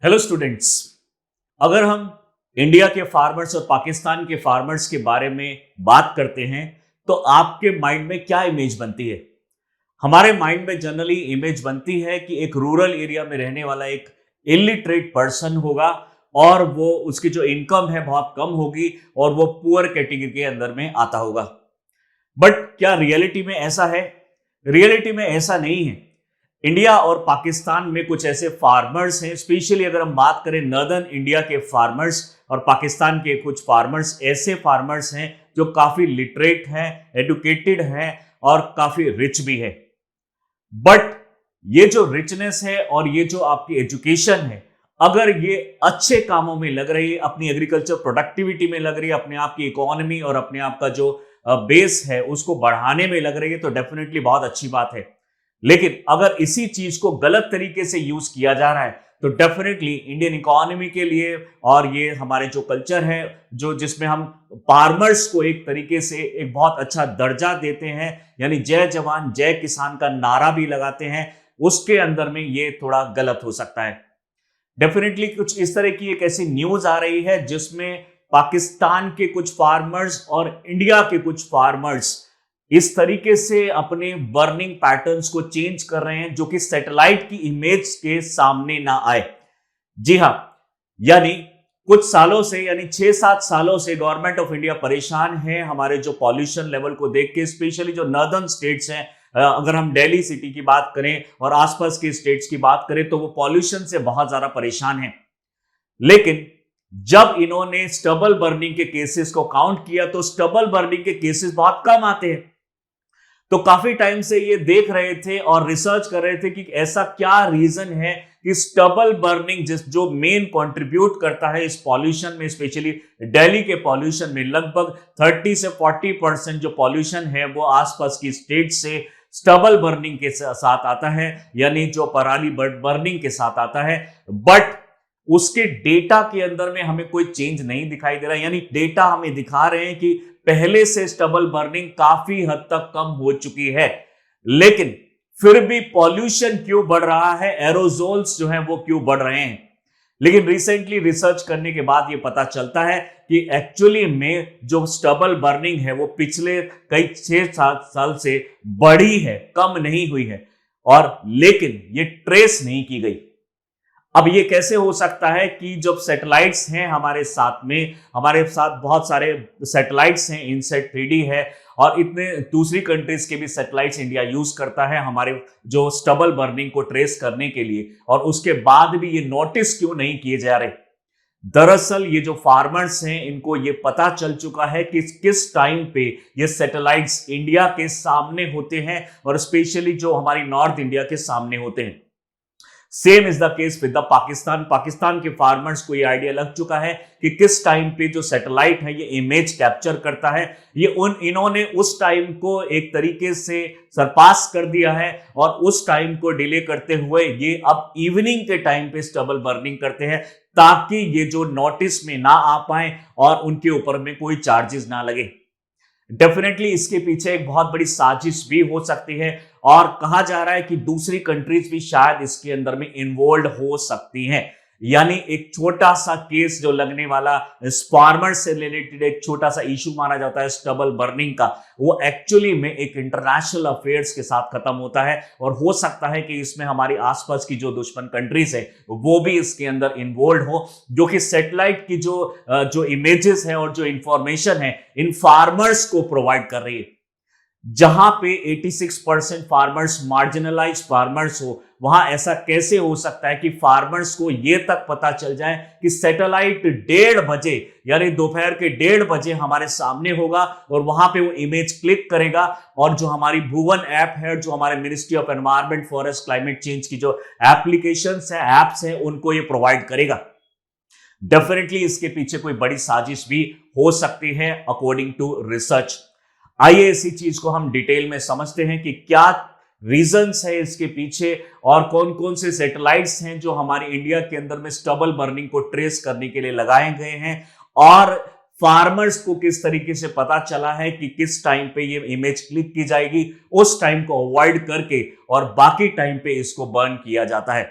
Hello students. अगर हम India के फार्मर्स और पाकिस्तान के फार्मर्स के बारे में बात करते हैं तो आपके माइंड में क्या इमेज बनती है? हमारे माइंड में जनरली इमेज बनती है कि एक रूरल एरिया में रहने वाला एक इलिटरेट पर्सन होगा और वो उसकी जो इनकम है बहुत कम होगी और वो पुअर कैटेगरी के अंदर में आता होगा। बट क्या रियलिटी में ऐसा है? रियलिटी में ऐसा नहीं है। इंडिया और पाकिस्तान में कुछ ऐसे फार्मर्स हैं, स्पेशली अगर हम बात करें नॉर्दर्न इंडिया के फार्मर्स और पाकिस्तान के कुछ फार्मर्स, ऐसे फार्मर्स हैं जो काफी लिटरेट हैं, एडुकेटेड हैं और काफी रिच भी है। बट ये जो रिचनेस है और ये जो आपकी एजुकेशन है, अगर ये अच्छे कामों में लग रही है, अपनी एग्रीकल्चर प्रोडक्टिविटी में लग रही है, अपने आप की इकोनॉमी और अपने आप का जो बेस है उसको बढ़ाने में लग रही है, तो डेफिनेटली बहुत अच्छी बात है। लेकिन अगर इसी चीज को गलत तरीके से यूज किया जा रहा है तो डेफिनेटली इंडियन इकोनॉमी के लिए और ये हमारे जो कल्चर है, जो जिसमें हम फार्मर्स को एक तरीके से एक बहुत अच्छा दर्जा देते हैं, यानी जय जवान जय किसान का नारा भी लगाते हैं, उसके अंदर में ये थोड़ा गलत हो सकता है। डेफिनेटली कुछ इस तरह की एक ऐसी न्यूज आ रही है जिसमें पाकिस्तान के कुछ फार्मर्स और इंडिया के कुछ फार्मर्स इस तरीके से अपने बर्निंग पैटर्न्स को चेंज कर रहे हैं जो कि सैटेलाइट की इमेज के सामने ना आए। जी हां, यानी कुछ सालों से, यानी 6-7 सालों से गवर्नमेंट ऑफ इंडिया परेशान है हमारे जो पॉल्यूशन लेवल को देख के, स्पेशली जो नॉर्दर्न स्टेट्स हैं। अगर हम दिल्ली सिटी की बात करें और आसपास के स्टेट्स की बात करें तो वो पॉल्यूशन से बहुत ज्यादा परेशान है। लेकिन जब इन्होंने स्टबल बर्निंग के केसेस को काउंट किया तो स्टबल बर्निंग के केसेस बहुत कम आते हैं। तो काफी टाइम से ये देख रहे थे और रिसर्च कर रहे थे कि ऐसा क्या रीजन है कि स्टबल बर्निंग जो मेन कंट्रीब्यूट करता है इस पॉल्यूशन में, स्पेशली दिल्ली के पॉल्यूशन में लगभग 30 से 40% जो पॉल्यूशन है वो आसपास की स्टेट से स्टबल बर्निंग के साथ आता है, यानी जो पराली बर्निंग के साथ आता है। बट उसके डेटा के अंदर में हमें कोई चेंज नहीं दिखाई दे रहा, यानी डेटा हमें दिखा रहे हैं कि पहले से स्टबल बर्निंग काफी हद तक कम हो चुकी है, लेकिन फिर भी पॉल्यूशन क्यों बढ़ रहा है, एरोजोल्स जो हैं वो क्यों बढ़ रहे हैं। लेकिन रिसेंटली रिसर्च करने के बाद ये पता चलता है कि एक्चुअली में जो स्टबल बर्निंग है वो पिछले कई 6-7 साल से बढ़ी है, कम नहीं हुई है, और लेकिन ये ट्रेस नहीं की गई। अब ये कैसे हो सकता है कि जब सैटेलाइट्स हैं हमारे साथ में, हमारे साथ बहुत सारे सैटेलाइट्स हैं, इनसेट 3D है और इतने दूसरी कंट्रीज के भी सैटेलाइट्स इंडिया यूज करता है हमारे जो स्टबल बर्निंग को ट्रेस करने के लिए, और उसके बाद भी ये नोटिस क्यों नहीं किए जा रहे? दरअसल ये जो फार्मर्स हैं इनको ये पता चल चुका है कि किस टाइम पे ये सैटेलाइट्स इंडिया के सामने होते हैं और स्पेशली जो हमारी नॉर्थ इंडिया के सामने होते हैं। Same is the case with the Pakistan के फार्मर्स को ये आइडिया लग चुका है कि किस टाइम पे जो सैटेलाइट है ये इमेज कैप्चर करता है। इन्होंने उस टाइम को एक तरीके से सरपास कर दिया है और उस टाइम को डिले करते हुए ये अब इवनिंग के टाइम पे स्टबल बर्निंग करते हैं ताकि ये जो नोटिस में ना आ पाए और उनके ऊपर में कोई चार्जेस ना लगे। डेफिनेटली इसके पीछे एक बहुत बड़ी साजिश भी हो सकती है और कहा जा रहा है कि दूसरी कंट्रीज भी शायद इसके अंदर में इन्वॉल्व हो सकती हैं। यानी एक छोटा सा केस जो लगने वाला फार्मर से रिलेटेड एक छोटा सा इशू माना जाता है स्टबल बर्निंग का, वो एक्चुअली में एक इंटरनेशनल अफेयर्स के साथ खत्म होता है और हो सकता है कि इसमें हमारी आसपास की जो दुश्मन कंट्रीज है वो भी इसके अंदर इन्वॉल्व हो, जो कि सैटेलाइट की जो इमेजेस है और जो इंफॉर्मेशन है इन फार्मर्स को प्रोवाइड कर रही है। जहां पे 86% फार्मर्स मार्जिनलाइज फार्मर्स हो, वहां ऐसा कैसे हो सकता है कि फार्मर्स को यह तक पता चल जाए कि सैटेलाइट 1:30 बजे, यानी दोपहर के 1:30 बजे हमारे सामने होगा और वहां पे वो इमेज क्लिक करेगा और जो हमारी भुवन ऐप है, जो हमारे ministry of environment forest climate change की जो एप्लीकेशंस है, एप्स है, उनको ये प्रोवाइड करेगा। डेफिनेटली इसके पीछे कोई बड़ी साजिश भी हो सकती है अकॉर्डिंग टू रिसर्च। आइए इसी चीज को हम डिटेल में समझते हैं कि क्या रीजंस है इसके पीछे और कौन कौन से सैटेलाइट्स हैं जो हमारे इंडिया के अंदर में स्टबल बर्निंग को ट्रेस करने के लिए लगाए गए हैं, और फार्मर्स को किस तरीके से पता चला है कि किस टाइम पे ये इमेज क्लिक की जाएगी, उस टाइम को अवॉइड करके और बाकी टाइम पे इसको बर्न किया जाता है।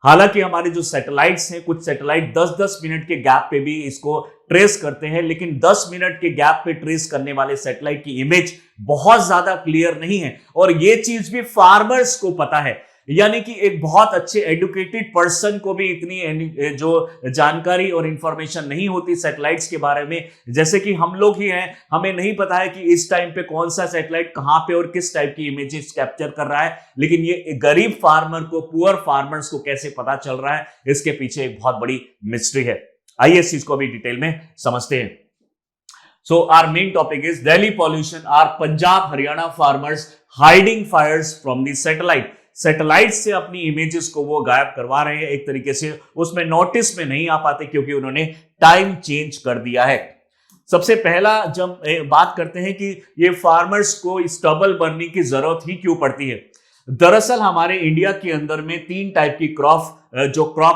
हालांकि हमारे जो सैटेलाइट्स हैं, कुछ सैटेलाइट 10-10 मिनट के गैप पे भी इसको ट्रेस करते हैं, लेकिन 10 मिनट के गैप पे ट्रेस करने वाले सैटेलाइट की इमेज बहुत ज्यादा क्लियर नहीं है, और ये चीज भी फार्मर्स को पता है। यानी कि एक बहुत अच्छे एडुकेटेड पर्सन को भी इतनी जो जानकारी और इंफॉर्मेशन नहीं होती सैटेलाइट्स के बारे में, जैसे कि हम लोग ही हैं, हमें नहीं पता है कि इस टाइम पे कौन सा सैटेलाइट कहां पे और किस टाइप की इमेजेस कैप्चर कर रहा है। लेकिन ये गरीब फार्मर को, पुअर फार्मर्स को कैसे पता चल रहा है, इसके पीछे एक बहुत बड़ी मिस्ट्री है। आइए इस चीज को अभी डिटेल में समझते हैं। So our main topic is Delhi pollution. Are Punjab Haryana farmers hiding fires from the satellite? Satellite से अपनी इमेजेस को वो गायब करवा रहे हैं, एक तरीके से उसमें नोटिस में नहीं आ पाते क्योंकि उन्होंने टाइम चेंज कर दिया है। सबसे पहला जब बात करते हैं कि ये फार्मर्स को स्टबल बर्निंग की जरूरत ही क्यों पड़ती है। दरअसल हमारे इंडिया के अंदर में 3 टाइप की क्रॉप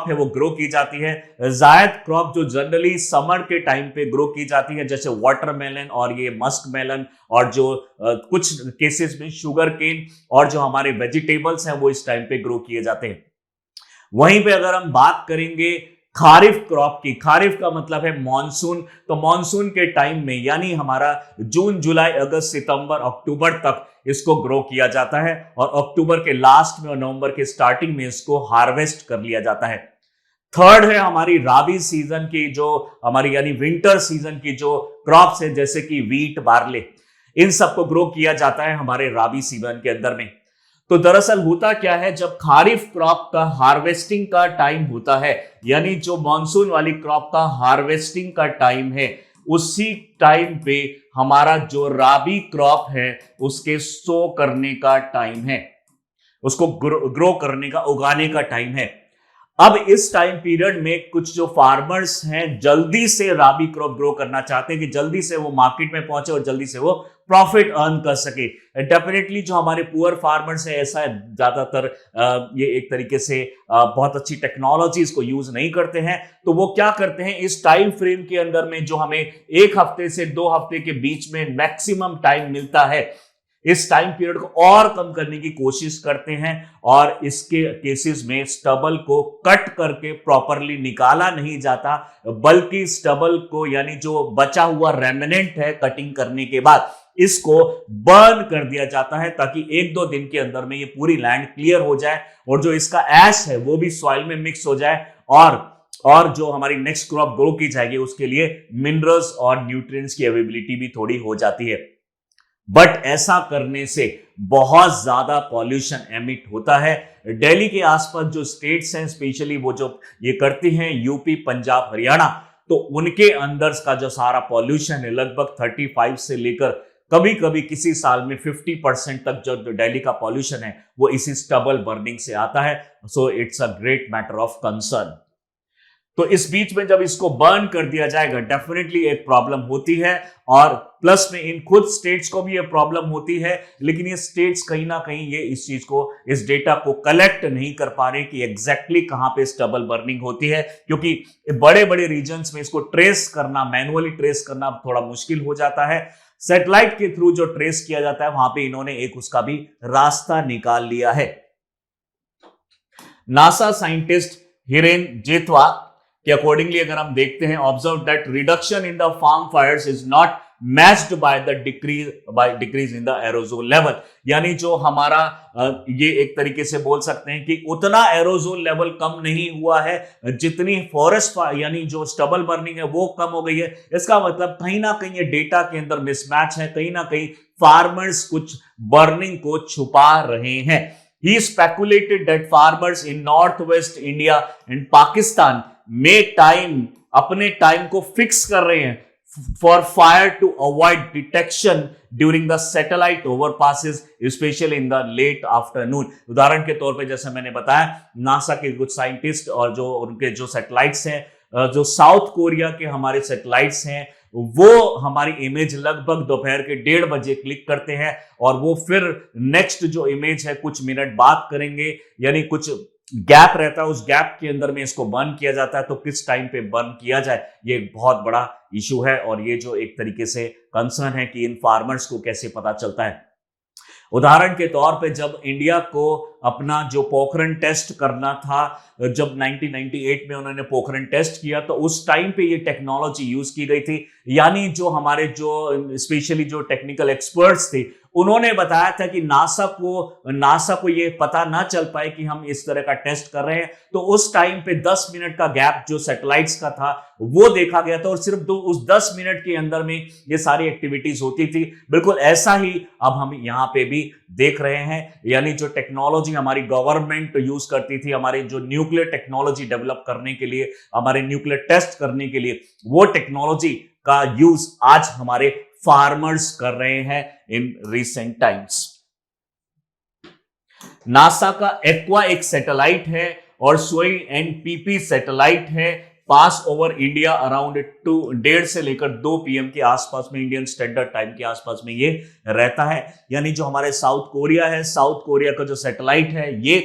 है वो ग्रो की जाती है। जायद क्रॉप जो जनरली समर के टाइम पे ग्रो की जाती है, जैसे वाटरमेलन और ये मस्क मेलन, और जो कुछ केसेस में शुगर केन और जो हमारे वेजिटेबल्स हैं वो इस टाइम पे ग्रो किए जाते हैं। वहीं पे अगर हम बात करेंगे खारिफ क्रॉप की, खारिफ का मतलब है मॉनसून, तो मॉनसून के टाइम में यानी हमारा जून जुलाई अगस्त सितंबर अक्टूबर तक इसको ग्रो किया जाता है, और अक्टूबर के लास्ट में और नवंबर के स्टार्टिंग में इसको हार्वेस्ट कर लिया जाता है। थर्ड है हमारी राबी सीजन की, जो हमारी यानी विंटर सीजन की जो क्रॉप्स है, जैसे कि वीट, बार्ले, इन सबको ग्रो किया जाता है हमारे राबी सीजन के अंदर में। तो दरअसल होता क्या है, जब खारिफ क्रॉप का हार्वेस्टिंग का टाइम होता है, यानी जो मॉनसून वाली क्रॉप का हार्वेस्टिंग का टाइम है, उसी टाइम पे हमारा जो राबी क्रॉप है उसके सो करने का टाइम है, उसको ग्रो करने का, उगाने का टाइम है। अब इस टाइम पीरियड में कुछ जो फार्मर्स हैं जल्दी से राबी क्रॉप ग्रो करना चाहते हैं कि जल्दी से वो मार्केट में पहुंचे और जल्दी से वो प्रॉफिट अर्न कर सके। डेफिनेटली जो हमारे पुअर फार्मर्स हैं, ऐसा ज्यादातर ये एक तरीके से बहुत अच्छी टेक्नोलॉजीज को यूज नहीं करते हैं, तो वो क्या करते हैं, इस टाइम फ्रेम के अंदर में जो हमें 1 हफ्ते से 2 हफ्ते के बीच में मैक्सिमम टाइम मिलता है, इस टाइम पीरियड को और कम करने की कोशिश करते हैं, और इसके केसेस में स्टबल को कट करके प्रॉपरली निकाला नहीं जाता, बल्कि स्टबल को यानी जो बचा हुआ रेमिनेंट है कटिंग करने के बाद, इसको बर्न कर दिया जाता है, ताकि 1-2 दिन के अंदर में ये पूरी लैंड क्लियर हो जाए और जो इसका ऐश है वो भी सॉइल में मिक्स हो जाए, और जो हमारी नेक्स्ट क्रॉप ग्रो की जाएगी उसके लिए मिनरल्स और न्यूट्रिएंट्स की अवेलेबिलिटी भी थोड़ी हो जाती है। बट ऐसा करने से बहुत ज्यादा पॉल्यूशन एमिट होता है। दिल्ली के आसपास जो स्टेट्स हैं, स्पेशली वो जो ये करती हैं, यूपी, पंजाब, हरियाणा, तो उनके अंदर का जो सारा पॉल्यूशन है लगभग 35 से लेकर कभी कभी किसी साल में 50% तक जो दिल्ली का पॉल्यूशन है वो इसी स्टबल बर्निंग से आता है। So it's a great matter of concern. तो इस बीच में जब इसको बर्न कर दिया जाएगा डेफिनेटली एक प्रॉब्लम होती है, और प्लस में इन खुद स्टेट्स को भी ये प्रॉब्लम होती है, लेकिन ये स्टेट्स कहीं ना कहीं ये इस चीज को, इस डेटा को कलेक्ट नहीं कर पा रहे कि एग्जैक्टली कहां पे स्टबल बर्निंग होती है, क्योंकि बड़े बड़े रीजन्स में इसको ट्रेस करना, मैनुअली ट्रेस करना थोड़ा मुश्किल हो जाता है। सैटेलाइट के थ्रू जो ट्रेस किया जाता है वहां पे इन्होंने एक उसका भी रास्ता निकाल लिया है। नासा साइंटिस्ट हिरेन जेतवा कि अकॉर्डिंगली अगर हम देखते हैं, observe that reduction in the farm fires is not matched by the decrease in the aerosol level, यानी जो हमारा ये एक तरीके से बोल सकते हैं कि उतना एरोजोल लेवल कम नहीं हुआ है जितनी फॉरेस्ट यानी जो स्टबल बर्निंग है वो कम हो गई है। इसका मतलब कहीं ना कहीं ये डेटा के अंदर मिसमैच है, कहीं ना कहीं फार्मर्स कुछ बर्निंग को छुपा रहे हैं। He speculated that farmers in northwest India and Pakistan अपने टाइम को फिक्स कर रहे हैं for fire to avoid detection during the satellite overpasses, especially in the late afternoon। उदाहरण के तौर पे जैसे मैंने बताया, नासा के कुछ साइंटिस्ट और जो उनके जो सैटेलाइट्स हैं, जो साउथ कोरिया के हमारे सैटेलाइट्स हैं, वो हमारी इमेज लगभग दोपहर के 1:30 बजे क्लिक करते हैं, और वो फिर नेक्स्ट जो इमेज है कुछ मिनट बाद करेंगे, यानी कुछ गैप रहता है, उस गैप के अंदर में इसको बर्न किया जाता है। तो किस टाइम पे बर्न किया जाए, ये एक बहुत बड़ा इशू है, और ये जो एक तरीके से कंसर्न है कि इन फार्मर्स को कैसे पता चलता है। उदाहरण के तौर पे जब इंडिया को अपना जो पोखरण टेस्ट करना था, जब 1998 में उन्होंने पोखरण टेस्ट किया, तो उस टाइम पे ये टेक्नोलॉजी यूज की गई थी। यानी जो हमारे जो स्पेशली जो टेक्निकल एक्सपर्ट्स थे, उन्होंने बताया था कि नासा को ये पता ना चल पाए कि हम इस तरह का टेस्ट कर रहे हैं, तो उस टाइम पे 10 मिनट का गैप जो सैटेलाइट्स का था वो देखा गया था, और सिर्फ उस 10 मिनट के अंदर में ये सारी एक्टिविटीज होती थी। बिल्कुल ऐसा ही अब हम यहाँ पे भी देख रहे हैं। यानी जो टेक्नोलॉजी हमारी गवर्नमेंट यूज करती थी, हमारे जो न्यूक्लियर टेक्नोलॉजी डेवलप करने के लिए, हमारे न्यूक्लियर टेस्ट करने के लिए, वो टेक्नोलॉजी का यूज आज हमारे फार्मर्स कर रहे हैं इन रिसेंट टाइम्स। नासा का एक्वा एक सैटेलाइट है और सोई एनपीपी सैटेलाइट है, पास ओवर इंडिया अराउंड 1:30 से लेकर 2 PM के आसपास में, इंडियन स्टैंडर्ड टाइम के आसपास में ये रहता है। यानी जो हमारे साउथ कोरिया है, साउथ कोरिया का जो सैटेलाइट है ये,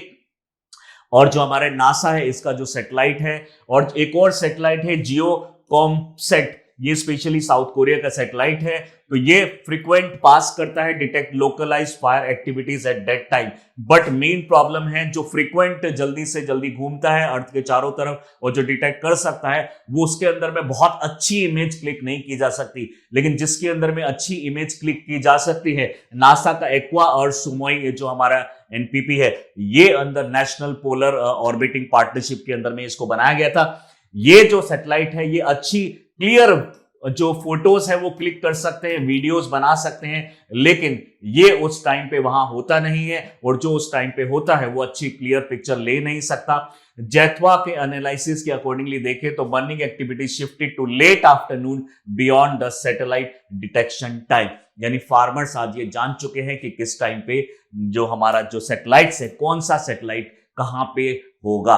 और जो हमारे नासा है इसका जो सैटेलाइट है, और एक और सैटेलाइट है जियो कॉमसेट, ये स्पेशली साउथ कोरिया का सैटेलाइट है। तो ये फ्रीक्वेंट पास करता है, detect localised fire activities at that time. But main problem है जो फ्रीक्वेंट जल्दी से जल्दी घूमता है अर्थ के चारों तरफ और जो डिटेक्ट कर सकता है, वो उसके अंदर में बहुत अच्छी इमेज क्लिक नहीं की जा सकती। लेकिन जिसके अंदर में अच्छी इमेज क्लिक की जा सकती है, नासा का एक्वा और सुमोई जो हमारा एनपीपी है, ये अंदर नेशनल पोलर ऑर्बिटिंग पार्टनरशिप के अंदर में इसको बनाया गया था। ये जो सैटेलाइट है ये अच्छी क्लियर जो फोटोज है वो क्लिक कर सकते हैं, वीडियोस बना सकते हैं, लेकिन ये उस टाइम पे वहां होता नहीं है, और जो उस टाइम पे होता है वो अच्छी क्लियर पिक्चर ले नहीं सकता। जैथवा के एनालिसिस के अकॉर्डिंगली देखें तो burning activity shifted to late afternoon beyond the satellite detection time. यानी फार्मर्स आज ये जान चुके हैं कि किस टाइम पे जो हमारा जो सैटेलाइट है, कौन सा सैटेलाइट कहां पे होगा।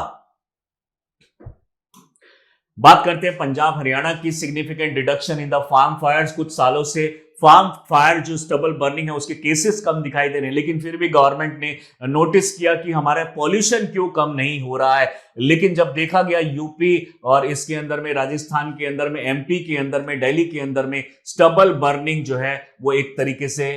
बात करते हैं पंजाब हरियाणा की। Significant reduction in the farm fires. कुछ सालों से फार्म फायर जो स्टबल बर्निंग है उसके केसेस कम दिखाई दे रहे हैं, लेकिन फिर भी गवर्नमेंट ने नोटिस किया कि हमारा पॉल्यूशन क्यों कम नहीं हो रहा है। लेकिन जब देखा गया यूपी और इसके अंदर में, राजस्थान के अंदर में, एमपी के अंदर में, दिल्ली के अंदर में स्टबल बर्निंग जो है वो एक तरीके से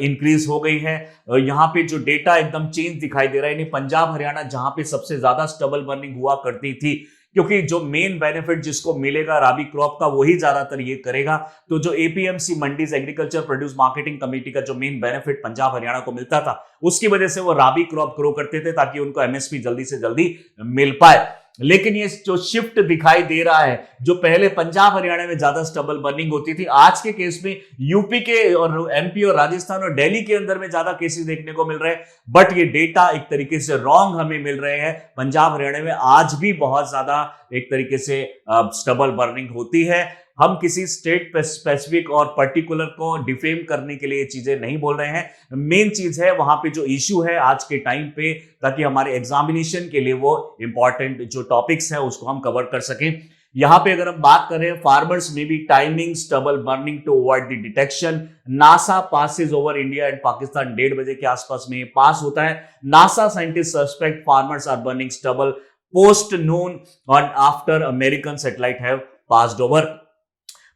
इंक्रीज हो गई है। यहाँ पे जो डेटा एकदम चेंज दिखाई दे रहा है। यानी पंजाब हरियाणा जहां पे सबसे ज्यादा स्टबल बर्निंग हुआ करती थी, क्योंकि जो मेन बेनिफिट जिसको मिलेगा राबी क्रॉप का वही ज्यादातर ये करेगा। तो जो APMC mandis, agriculture produce marketing committee का जो मेन बेनिफिट पंजाब हरियाणा को मिलता था, उसकी वजह से वो राबी क्रॉप ग्रो करते थे ताकि उनको एमएसपी जल्दी से जल्दी मिल पाए। लेकिन ये जो शिफ्ट दिखाई दे रहा है, जो पहले पंजाब हरियाणा में ज्यादा स्टबल बर्निंग होती थी, आज के केस में यूपी के और एमपी और राजस्थान और दिल्ली के अंदर में ज्यादा केसेस देखने को मिल रहे हैं। बट ये डेटा एक तरीके से रॉन्ग हमें मिल रहे हैं। पंजाब हरियाणा में आज भी बहुत ज्यादा एक तरीके से स्टबल बर्निंग होती है। हम किसी स्टेट स्पेसिफिक और पर्टिकुलर को डिफेम करने के लिए चीजें नहीं बोल रहे हैं। मेन चीज है वहां पे जो इश्यू है आज के टाइम पे, ताकि हमारे एग्जामिनेशन के लिए वो इंपॉर्टेंट जो टॉपिक्स है उसको हम कवर कर सकें। यहां पे अगर हम बात करें, फार्मर्स में भी timing stubble burning to avoid the detection. NASA passes over India and Pakistan 1:30 बजे के आसपास में पास होता है। NASA scientist suspect farmers are burning stubble post noon और after American satellite have passed over.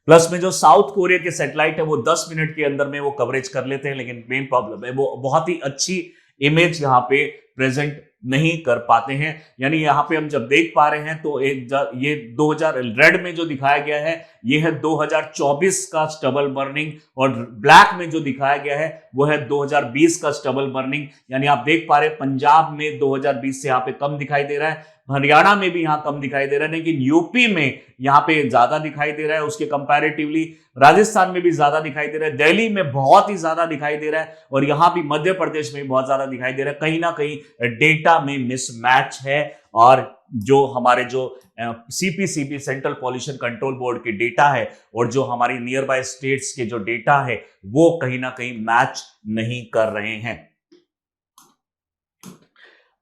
Plus में जो साउथ कोरिया के सैटेलाइट है वो 10 मिनट के अंदर में वो कवरेज कर लेते हैं, लेकिन मेन प्रॉब्लम है वो बहुत ही अच्छी इमेज यहाँ पे प्रेजेंट नहीं कर पाते हैं। यानी यहाँ पे हम जब देख पा रहे हैं तो ये 2000 रेड में जो दिखाया गया है ये है 2024 का स्टबल बर्निंग, और ब्लैक में जो दिखाया गया है वो है 2020 का स्टबल बर्निंग। यानी आप देख पा रहे हैं पंजाब में 2020 से यहाँ पे कम दिखाई दे रहा है, हरियाणा में भी यहाँ कम दिखाई दे रहा है, लेकिन यूपी में यहाँ पे ज्यादा दिखाई दे रहा है उसके कंपैरेटिवली। राजस्थान में भी ज्यादा दिखाई दे रहा है, दिल्ली में बहुत ही ज्यादा दिखाई दे रहा है, और यहाँ भी मध्य प्रदेश में बहुत ज्यादा दिखाई दे रहा है। कहीं ना कहीं डेटा में मिसमैच है, और जो हमारे जो CPCB central pollution control board के डेटा है और जो हमारी नियर बाय स्टेट्स के जो डेटा है वो कहीं ना कहीं मैच नहीं कर रहे हैं।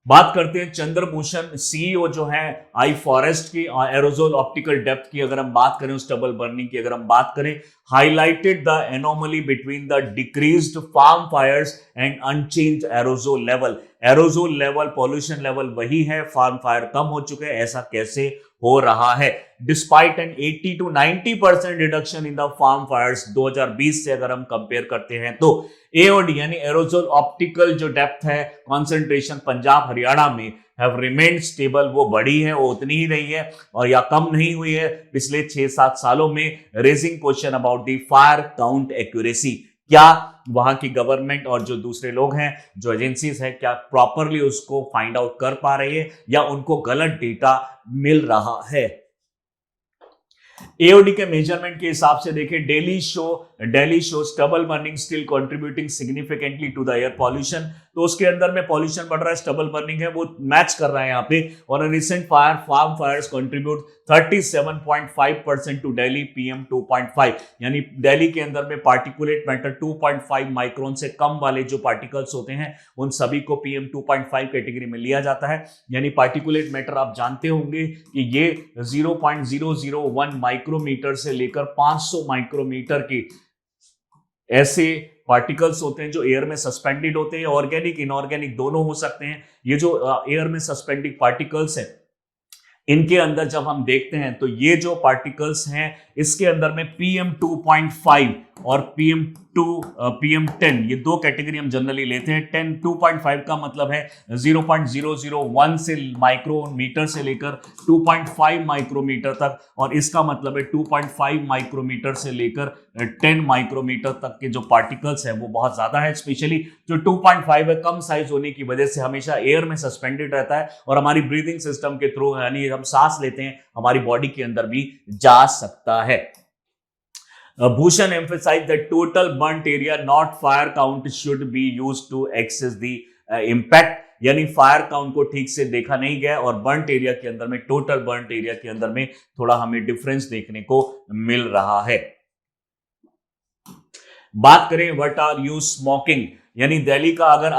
बात करते हैं चंद्रभूषण सीईओ जो है आई फॉरेस्ट की, एरोजोल ऑप्टिकल डेप्थ की अगर हम बात करें, स्टबल बर्निंग की अगर हम बात करें, highlighted the anomaly between the decreased farm fires and unchanged aerosol level. Aerosol level, pollution level वही है, फार्म फायर कम हो चुके हैं, ऐसा कैसे हो रहा है? Despite an 80 to 90% reduction in the farm fires 2020 से अगर हम कंपेयर करते हैं तो एओडी यानी एरोजोल ऑप्टिकल जो डेप्थ है, कॉन्सेंट्रेशन पंजाब हरियाणा में हैव रिमेन्ड स्टेबल, वो बढ़ी है, वो उतनी ही रही है और या कम नहीं हुई है पिछले 6-7 सालों में। Raising question about the fire count accuracy, क्या वहां की गवर्नमेंट और जो दूसरे लोग हैं, जो एजेंसीज है, क्या प्रॉपरली उसको फाइंड आउट कर पा रही है या उनको गलत डेटा मिल रहा है? एओडी के मेजरमेंट के हिसाब से देखें, daily show stubble burning still contributing significantly to the air pollution, तो उसके अंदर में पॉल्यूशन बढ़ रहा है, स्टबल बर्निंग है, वो मैच कर रहा है यहाँ पे। और recent farm fires contribute 37.5% to Delhi PM 2.5, यानी दिल्ली के अंदर में पार्टिकुलेट मैटर 2.5 माइक्रोन से कम वाले जो पार्टिकल्स होते हैं उन सभी को PM 2.5 कैटेगरी में लिया जाता है। यानी पार्टिकुलेट मैटर आप जानते होंगे कि ये 0.001 माइक्रोमीटर से लेकर 500 माइक्रोमीटर की ऐसे पार्टिकल्स होते हैं जो एयर में सस्पेंडेड होते हैं, ऑर्गेनिक इनऑर्गेनिक दोनों हो सकते हैं। ये जो एयर में सस्पेंडेड पार्टिकल्स हैं, इनके अंदर जब हम देखते हैं तो ये जो पार्टिकल्स हैं इसके अंदर में PM 2.5 और PM 10 ये दो कैटेगरी हम जनरली लेते हैं। 2.5 का मतलब है 0.001 से माइक्रोमीटर से लेकर 2.5 माइक्रोमीटर तक, और इसका मतलब है 2.5 माइक्रोमीटर से लेकर 10 माइक्रोमीटर तक के जो पार्टिकल्स हैं वो बहुत ज्यादा है। स्पेशली जो 2.5 है, कम साइज होने की वजह से हमेशा एयर में सस्पेंडेड रहता है और हमारी ब्रीदिंग सिस्टम के थ्रू, यानी हम सांस लेते हैं, हमारी बॉडी के अंदर भी जा सकता है। Bhushan emphasized that total burnt area, not fire count, should be used to assess the impact, यानी फायर काउंट को ठीक से देखा नहीं गया और बर्न्ट एरिया के अंदर में, टोटल बर्न्ट एरिया के अंदर में थोड़ा हमें डिफरेंस देखने को मिल रहा है। बात करें व्हाट आर यू स्मोकिंग, यानी दिल्ली का अगर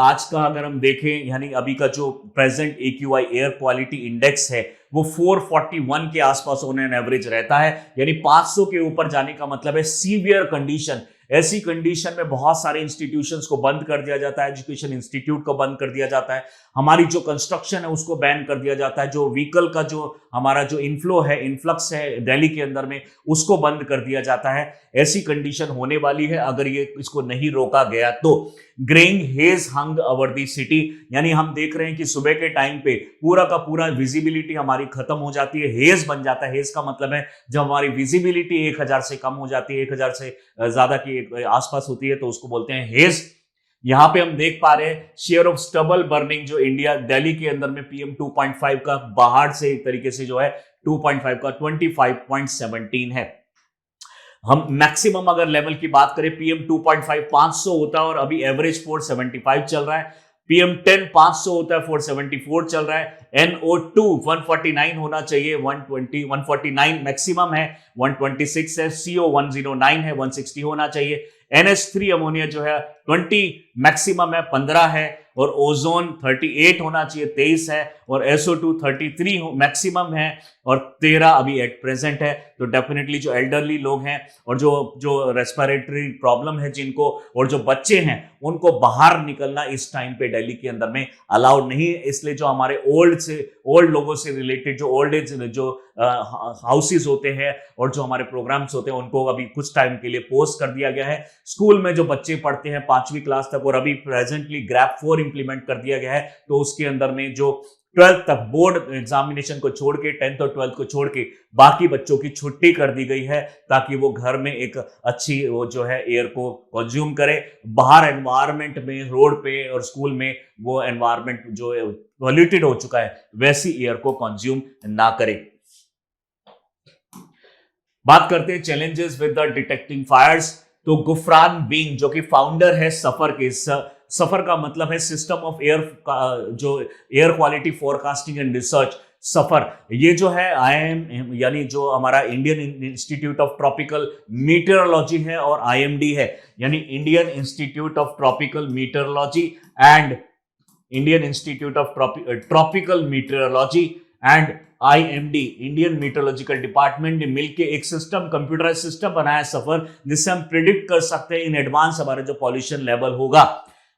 हम देखें, यानी अभी का जो present AQI air quality index है वो 441 के आसपास ऑन एन एवरेज रहता है, यानी 500 के ऊपर जाने का मतलब है सीवियर कंडीशन। ऐसी कंडीशन में बहुत सारे इंस्टीट्यूशंस को बंद कर दिया जाता है, एजुकेशन इंस्टीट्यूट को बंद कर दिया जाता है, हमारी जो कंस्ट्रक्शन है उसको बैन कर दिया जाता है, जो व्हीकल का जो हमारा जो इन्फ्लक्स है दिल्ली के अंदर में उसको बंद कर दिया जाता है। ऐसी कंडीशन होने वाली है अगर ये इसको नहीं रोका गया तो। Greying hedge hung over the city, यानी हम देख रहे हैं कि सुबह के टाइम पे पूरा का पूरा विजिबिलिटी हमारी खत्म हो जाती है, हेज बन जाता है। हेज का मतलब है जब हमारी विजिबिलिटी 1000 से कम हो जाती है, 1000 से ज्यादा की आसपास होती है तो उसको बोलते हैं हेज। यहां पे हम देख पा रहे हैं शेयर ऑफ स्टबल बर्निंग जो इंडिया दिल्ली के अंदर में PM 2.5 का बाहर से एक तरीके से जो है 2.5 का 25.17 है। हम मैक्सिमम अगर लेवल की बात करें PM 2.5 500 होता है और अभी एवरेज 475 चल रहा है। PM 10 500 होता है, 474 चल रहा है। NO2 149 होना चाहिए, 149 मैक्सिमम है, 126 है। CO 109 है, 160 होना चाहिए। NH3 अमोनिया जो है 20 मैक्सिमम है, 15 है। और ओजोन 38 होना चाहिए, 23 है। और SO2 33 मैक्सिमम है और 13 अभी एट प्रेजेंट है। तो डेफिनेटली जो एल्डरली लोग हैं और जो रेस्पिरेटरी प्रॉब्लम है जिनको, और जो बच्चे हैं, उनको बाहर निकलना इस टाइम पे दिल्ली के अंदर में अलाउड नहीं है। इसलिए जो हमारे ओल्ड लोगों से रिलेटेड जो ओल्ड एज जो हाउसेस होते हैं और जो हमारे प्रोग्राम्स होते हैं उनको अभी कुछ टाइम के लिए पोस्ट कर दिया गया है। स्कूल में जो बच्चे पढ़ते हैं 5वीं क्लास तक, और अभी प्रेजेंटली ग्रैप 4 इंप्लीमेंट कर दिया गया है, तो उसके अंदर में जो 12th तक बोर्ड एग्जामिनेशन को छोड़ के, 10th और 12th को छोड़ के बाकी बच्चों की छुट्टी कर दी गई है ताकि वो घर में एक अच्छी वो जो है एयर को कंज्यूम करे। बाहर एनवायरनमेंट में, रोड पे और स्कूल में वो एनवायरनमेंट जो पॉल्यूटेड हो चुका है वैसी एयर को कंज्यूम ना करे। बात करते हैं challenges with the detecting fires. तो गुफरान बींग जो कि फाउंडर है सफर के, सफर का मतलब है सिस्टम ऑफ एयर, जो air quality forecasting and research, SAFAR, ये जो है IIM यानी जो हमारा Indian institute of tropical meteorology है और IMD है, यानी Indian institute of tropical meteorology and Indian institute of tropical meteorology and IMD Indian meteorological department ने मिलकर एक सिस्टम, कंप्यूटराइज सिस्टम बनाया सफर, जिससे हम प्रिडिक्ट कर सकते हैं इन एडवांस हमारा जो पॉल्यूशन लेवल होगा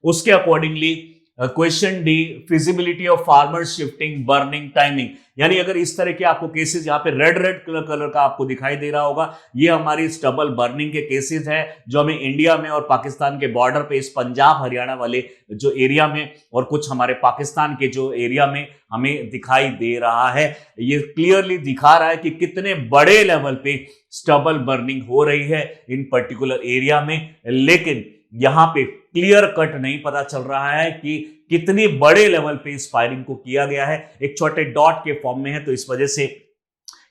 उसके accordingly question D, feasibility of farmers shifting burning timing, यानी अगर इस तरह के आपको केसेस यहाँ पे रेड रेड कलर का आपको दिखाई दे रहा होगा, ये हमारी स्टबल बर्निंग के केसेस हैं जो हमें इंडिया में और पाकिस्तान के बॉर्डर पे इस पंजाब हरियाणा वाले जो एरिया में और कुछ हमारे पाकिस्तान के जो एरिया में हमें दिखाई दे रहा है। ये क्लियरली दिखा रहा है कि कितने बड़े लेवल पे स्टबल बर्निंग हो रही है इन पर्टिकुलर एरिया में, लेकिन यहां पे क्लियर कट नहीं पता चल रहा है कि कितनी बड़े लेवल पे इस फायरिंग को किया गया है। एक छोटे डॉट के फॉर्म में है, तो इस वजह से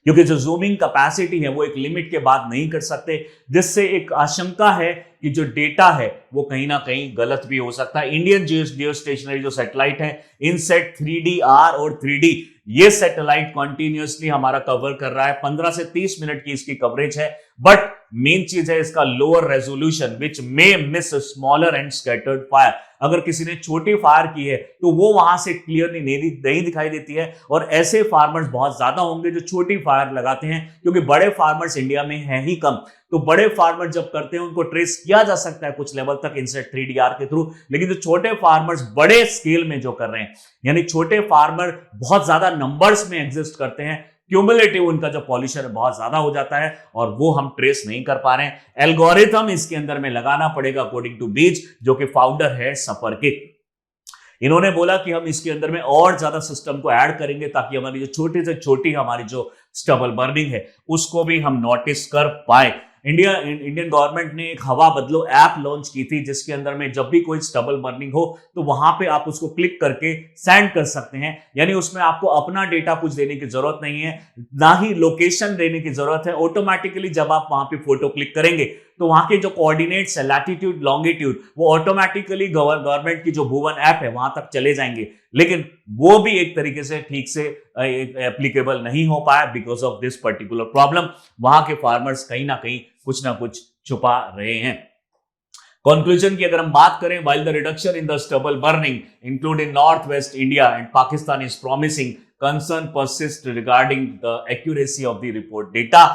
क्योंकि जो जूमिंग कैपेसिटी है वो एक लिमिट के बाद नहीं कर सकते, जिससे एक आशंका है कि जो डेटा है वो कहीं ना कहीं गलत भी हो सकता है। इंडियन जियो स्टेशनरी जो सैटेलाइट है, इनसेट 3D-R और 3D, ये सैटेलाइट कॉन्टिन्यूसली हमारा कवर कर रहा है। 15 से 30 मिनट की इसकी कवरेज है, बट मेन चीज है इसका lower resolution which may miss smaller and scattered fire. अगर किसी ने छोटी फायर की है तो वो वहां से क्लियरली नहीं दिखाई देती है, और ऐसे फार्मर्स बहुत ज्यादा होंगे जो छोटी फायर लगाते हैं, क्योंकि बड़े फार्मर्स इंडिया में हैं ही कम। तो बड़े फार्मर जब करते हैं उनको ट्रेस किया जा सकता है कुछ लेवल तक इनसेट 3D-R के थ्रू, लेकिन जो छोटे फार्मर्स बड़े स्केल में जो कर रहे हैं, यानी छोटे फार्मर बहुत ज्यादा नंबर्स में एग्जिस्ट करते हैं, क्यूमुलेटिव उनका जो पॉल्यूशन बहुत ज्यादा हो जाता है और वो हम ट्रेस नहीं कर पा रहे हैं। एल्गोरिथम इसके अंदर में लगाना पड़ेगा अकॉर्डिंग टू बीज, जो कि फाउंडर है सफर के। इन्होंने बोला कि हम इसके अंदर में और ज्यादा सिस्टम को ऐड करेंगे ताकि हमारी जो छोटी से छोटी हमारी जो स्टबल बर्निंग है उसको भी हम नोटिस कर पाए। इंडियन गवर्नमेंट ने एक हवा बदलो ऐप लॉन्च की थी, जिसके अंदर में जब भी कोई स्टबल बर्निंग हो तो वहां पे आप उसको क्लिक करके सेंड कर सकते हैं, यानी उसमें आपको अपना डेटा कुछ देने की जरूरत नहीं है, ना ही लोकेशन देने की जरूरत है। ऑटोमेटिकली जब आप वहां पे फोटो क्लिक करेंगे तो वहां के जो कोऑर्डिनेट्स है, लैटिट्यूड लॉन्गिट्यूड, वो ऑटोमेटिकली गवर्नमेंट की जो भुवन ऐप है वहां तक चले जाएंगे, लेकिन वो भी एक तरीके से ठीक से एप्लीकेबल नहीं हो पाया because of this particular problem. वहां के फार्मर्स कहीं ना कहीं कुछ ना कुछ छुपा रहे हैं। कंक्लूजन की अगर हम बात करें, while the reduction in the stubble burning include in northwest India and Pakistan is promising, concern persists regarding the accuracy of the report data।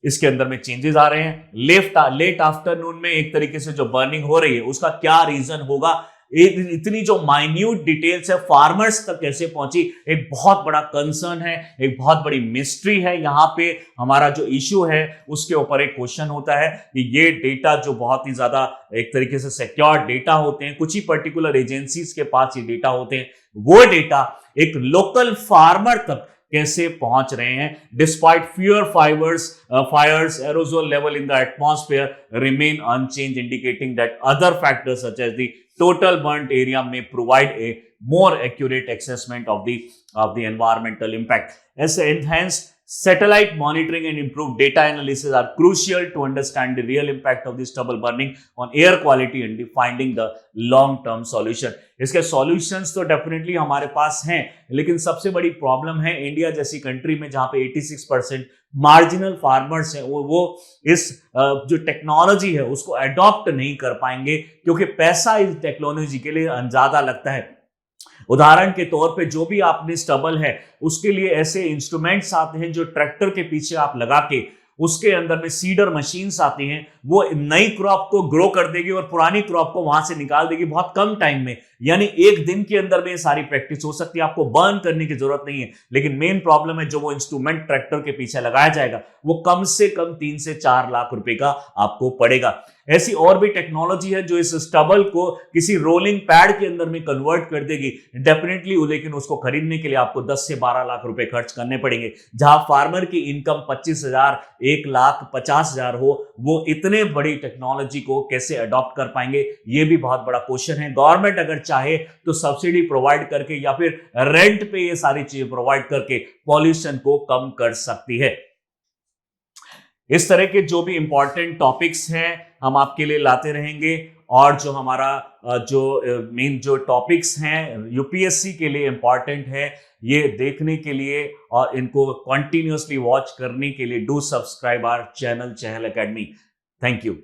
इसके अंदर में चेंजेस आ रहे हैं। लेट आफ्टरनून में एक तरीके से जो बर्निंग हो रही है उसका क्या रीजन होगा, इतनी जो माइन्यूट डिटेल्स है फार्मर्स तक कैसे पहुंची, एक बहुत बड़ा कंसर्न है, एक बहुत बड़ी मिस्ट्री है। यहाँ पे हमारा जो इश्यू है उसके ऊपर एक क्वेश्चन होता है कि ये डेटा जो बहुत ही ज्यादा एक तरीके से सिक्योर डेटा होते हैं, कुछ ही पर्टिकुलर एजेंसीज के पास ये डेटा होते हैं, वो डेटा एक लोकल फार्मर तक कैसे पहुंच रहे हैं। Despite fewer fires aerosol level in the atmosphere remain unchanged, indicating that other factors such as the total burnt area may provide a more accurate assessment of the environmental impact. As enhanced satellite monitoring and improved data analysis are crucial to understand the real impact of the stubble burning on air quality and finding the long term solution. इसके solutions तो definitely हमारे पास हैं, लेकिन सबसे बड़ी problem है India जैसी country में जहां पे 86% मार्जिनल फार्मर्स हैं, वो इस जो टेक्नोलॉजी है उसको अडॉप्ट नहीं कर पाएंगे, क्योंकि पैसा इस टेक्नोलॉजी के लिए ज्यादा लगता है। उदाहरण के तौर पे जो भी आपने स्टबल है उसके लिए ऐसे इंस्ट्रूमेंट्स आते हैं जो ट्रैक्टर के पीछे आप लगा के उसके अंदर में सीडर मशीन्स आती हैं, वो नई क्रॉप को ग्रो कर देगी और पुरानी क्रॉप को वहां से निकाल देगी बहुत कम टाइम में, यानी एक दिन के अंदर में ये सारी प्रैक्टिस हो सकती है, आपको बर्न करने की जरूरत नहीं है। लेकिन मेन प्रॉब्लम है जो वो इंस्ट्रूमेंट ट्रैक्टर के पीछे लगाया जाएगा वो कम से कम 3 से 4 लाख रुपए का आपको पड़ेगा। ऐसी और भी टेक्नोलॉजी है जो इस स्टबल को किसी रोलिंग पैड के अंदर में कन्वर्ट कर देगी डेफिनेटली, लेकिन उसको खरीदने के लिए आपको 10 से 12 लाख रुपए खर्च करने पड़ेंगे। जहां फार्मर की इनकम 25,000 1,50,000 हो, वो इतने बड़ी टेक्नोलॉजी को कैसे अडॉप्ट कर पाएंगे, ये भी बहुत बड़ा क्वेश्चन है। गवर्नमेंट अगर चाहे तो सब्सिडी प्रोवाइड करके या फिर रेंट पे ये सारी चीजें प्रोवाइड करके पॉल्यूशन को कम कर सकती है। इस तरह के जो भी इंपॉर्टेंट टॉपिक्स हैं हम आपके लिए लाते रहेंगे, और जो हमारा जो मेन जो टॉपिक्स हैं यूपीएससी के लिए इंपॉर्टेंट है, ये देखने के लिए और इनको कंटिन्यूअसली वॉच करने के लिए do subscribe our channel Chahal academy. Thank you.